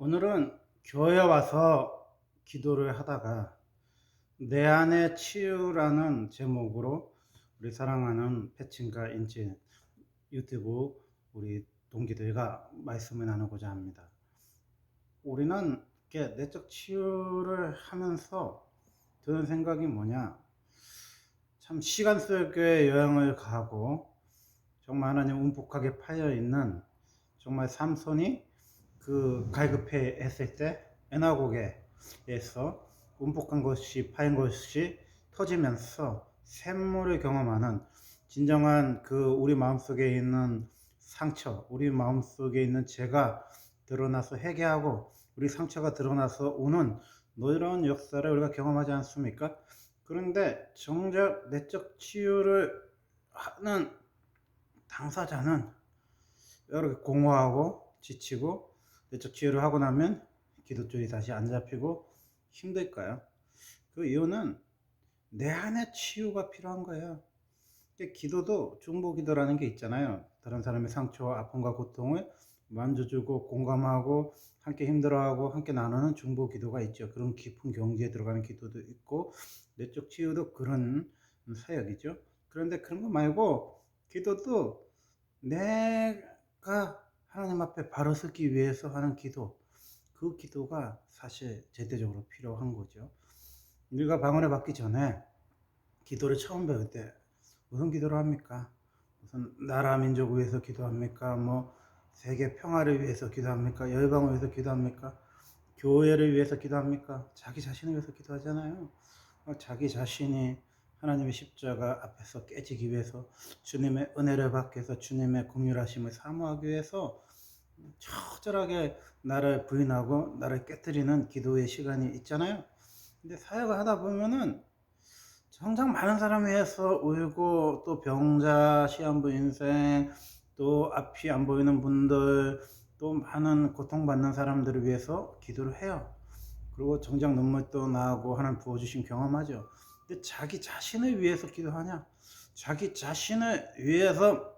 오늘은 교회 와서 기도를 하다가 내 안의 치유라는 제목으로 우리 사랑하는 패친과 인진 유튜브 우리 동기들과 말씀을 나누고자 합니다. 우리는 이렇게 내적 치유를 하면서 드는 생각이 뭐냐? 참 시간 속에 여행을 가고 정말 하나님 움푹하게 파여 있는 정말 삼손이 그 갈급해 했을 때 에나곡에서 움푹한 것이 파인 것이 터지면서 샘물을 경험하는 진정한 그 우리 마음속에 있는 상처, 우리 마음속에 있는 죄가 드러나서 회개하고 우리 상처가 드러나서 오는 이런 역사를 우리가 경험하지 않습니까? 그런데 정작 내적 치유를 하는 당사자는 이렇게 공허하고 지치고 내적 치유를 하고 나면 기도줄이 다시 안 잡히고 힘들까요? 그 이유는 내 안에 치유가 필요한 거예요. 기도도 중보기도라는 게 있잖아요. 다른 사람의 상처와 아픔과 고통을 만져주고 공감하고 함께 힘들어하고 함께 나누는 중보기도가 있죠. 그런 깊은 경지에 들어가는 기도도 있고 내적 치유도 그런 사역이죠. 그런데 그런 거 말고 기도도 내가 하나님 앞에 바로 서기 위해서 하는 기도, 그 기도가 사실 절대적으로 필요한 거죠. 우리가 방언을 받기 전에 기도를 처음 배울 때 무슨 기도를 합니까? 무슨 나라 민족 위해서 기도합니까? 뭐 세계 평화를 위해서 기도합니까? 열방을 위해서 기도합니까? 교회를 위해서 기도합니까? 자기 자신을 위해서 기도하잖아요. 자기 자신이 하나님의 십자가 앞에서 깨지기 위해서, 주님의 은혜를 받기 위해서, 주님의 긍휼하심을 사모하기 위해서 처절하게 나를 부인하고 나를 깨뜨리는 기도의 시간이 있잖아요. 근데 사역을 하다 보면은 정작 많은 사람을 위해서 울고, 또 병자, 시한부 인생, 또 앞이 안 보이는 분들, 또 많은 고통받는 사람들을 위해서 기도를 해요. 그리고 정작 눈물도 나고 하나님 부어주신 경험하죠. 근데 자기 자신을 위해서 기도하냐? 자기 자신을 위해서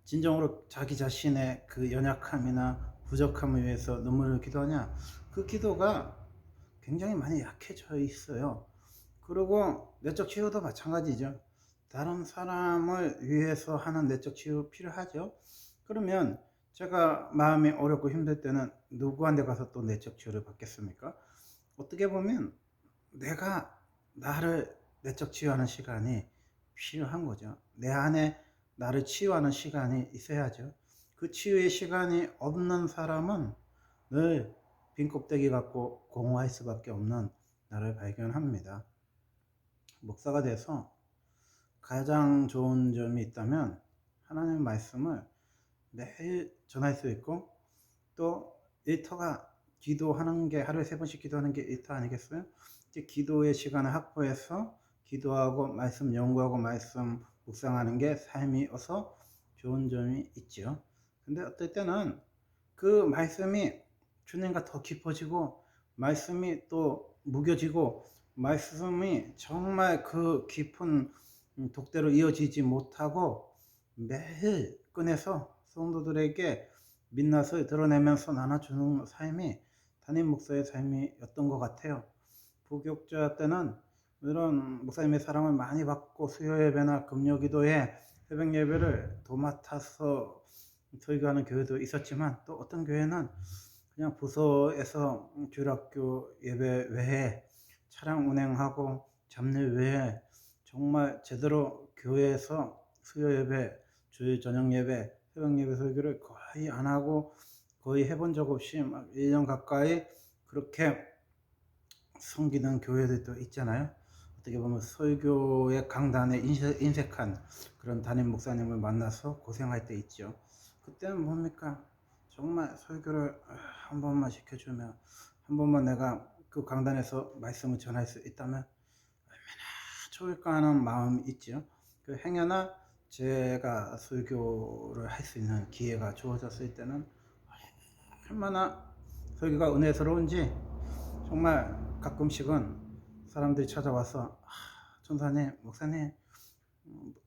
진정으로 자기 자신의 그 연약함이나 부족함을 위해서 눈물을 기도하냐? 그 기도가 굉장히 많이 약해져 있어요. 그리고 내적 치유도 마찬가지죠. 다른 사람을 위해서 하는 내적 치유 필요하죠. 그러면 제가 마음이 어렵고 힘들 때는 누구한테 가서 또 내적 치유를 받겠습니까? 어떻게 보면 내가 나를 내적 치유하는 시간이 필요한 거죠. 내 안에 나를 치유하는 시간이 있어야죠. 그 치유의 시간이 없는 사람은 늘 빈 껍데기 갖고 공허할 수밖에 없는 나를 발견합니다. 목사가 돼서 가장 좋은 점이 있다면 하나님의 말씀을 매일 전할 수 있고, 또 일터가 기도하는 게, 하루에 3번씩 기도하는 게 일터 아니겠어요? 기도의 시간을 확보해서 기도하고 말씀 연구하고 말씀 묵상하는 게 삶이어서 좋은 점이 있죠. 근데 어떨 때는 그 말씀이 주님과 더 깊어지고, 말씀이 또 무뎌지고, 말씀이 정말 그 깊은 독대로 이어지지 못하고 매일 꺼내서 성도들에게 민낯을 드러내면서 나눠주는 삶이 담임 목사의 삶이었던 것 같아요. 부교육자 때는 이런 목사님의 사랑을 많이 받고 수요 예배나 금요 기도에 새벽 예배를 도맡아서 설교하는 교회도 있었지만, 또 어떤 교회는 그냥 부서에서 주일학교 예배 외에 차량 운행하고 잡일 외에 정말 제대로 교회에서 수요 예배, 주일 저녁 예배, 새벽 예배 설교를 거의 안 하고 거의 해본 적 없이 막 1년 가까이 그렇게 섬기는 교회들도 있잖아요. 어떻게 보면 설교의 강단에 인색한 그런 담임 목사님을 만나서 고생할 때 있죠. 그때는 뭡니까? 정말 설교를 한 번만 시켜주면, 한 번만 내가 그 강단에서 말씀을 전할 수 있다면 얼마나 좋을까 하는 마음이 있죠. 그 행여나 제가 설교를 할 수 있는 기회가 주어졌을 때는 얼마나 설교가 은혜스러운지, 정말 가끔씩은 사람들이 찾아와서, 천사님, 목사님,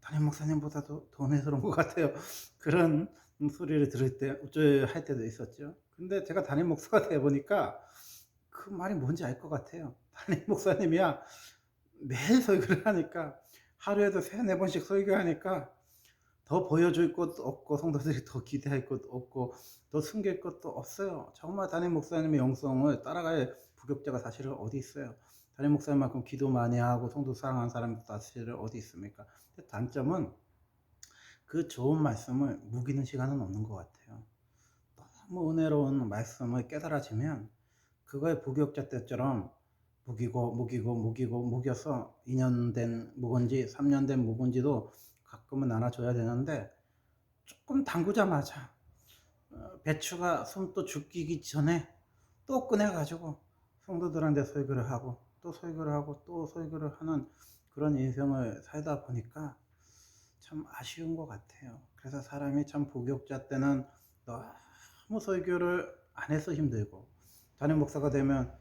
담임 목사님보다도 더 은혜스러운 것 같아요. 그런 소리를 들을 때 어쩌할 때도 있었죠. 근데 제가 담임 목사가 돼 보니까 그 말이 뭔지 알 것 같아요. 담임 목사님이야 매일 설교를 하니까, 하루에도 3-4 번씩 설교하니까 더 보여줄 것도 없고 성도들이 더 기대할 것도 없고 더 숨길 것도 없어요. 정말 담임 목사님의 영성을 따라갈 부격자가 사실은 어디 있어요. 담임 목사님만큼 기도 많이 하고 성도 사랑하는 사람이 사실은 어디 있습니까? 근데 단점은 그 좋은 말씀을 묵이는 시간은 없는 것 같아요. 너무 은혜로운 말씀을 깨달아지면 그거의 부교육자 때처럼 묵여서 2년 된 묵은지 3년 된 묵은지도 가끔은 나눠줘야 되는데, 조금 담그자마자 배추가 숨도 죽기 전에 또 꺼내가지고 성도들한테 설교를 하고 또 설교를 하고 또 설교를 하는 그런 인생을 살다 보니까 참 아쉬운 것 같아요. 그래서 사람이 참 부교육자 때는 너무 설교를 안 해서 힘들고, 담임 목사가 되면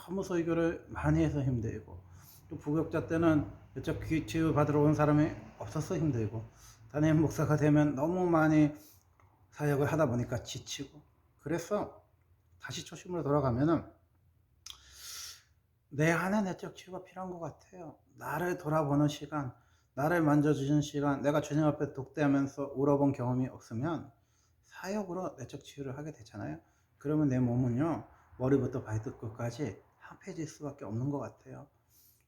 너무 설교를 많이 해서 힘들고, 또 부교육자 때는 여쪽 치유 받으러 온 사람이 없어서 힘들고, 담임 목사가 되면 너무 많이 사역을 하다 보니까 지치고. 그래서 다시 초심으로 돌아가면은 내 안에 내적 치유가 필요한 것 같아요. 나를 돌아보는 시간, 나를 만져주는 시간. 내가 주님 앞에 독대하면서 울어본 경험이 없으면 사역으로 내적 치유를 하게 되잖아요. 그러면 내 몸은요, 머리부터 발끝까지 황폐해질 수밖에 없는 것 같아요.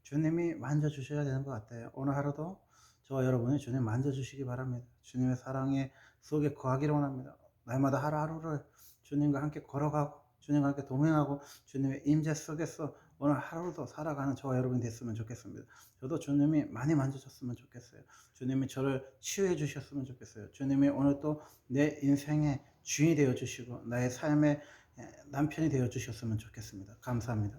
주님이 만져주셔야 되는 것 같아요. 오늘 하루도 저와 여러분이 주님 만져주시기 바랍니다. 주님의 사랑의 속에 거하기를 원합니다. 날마다 하루하루를 주님과 함께 걸어가고 주님과 함께 동행하고 주님의 임재 속에서 오늘 하루도 살아가는 저와 여러분이 됐으면 좋겠습니다. 저도 주님이 많이 만져줬으면 좋겠어요. 주님이 저를 치유해 주셨으면 좋겠어요. 주님이 오늘 또 내 인생의 주인이 되어 주시고 나의 삶의 남편이 되어 주셨으면 좋겠습니다. 감사합니다.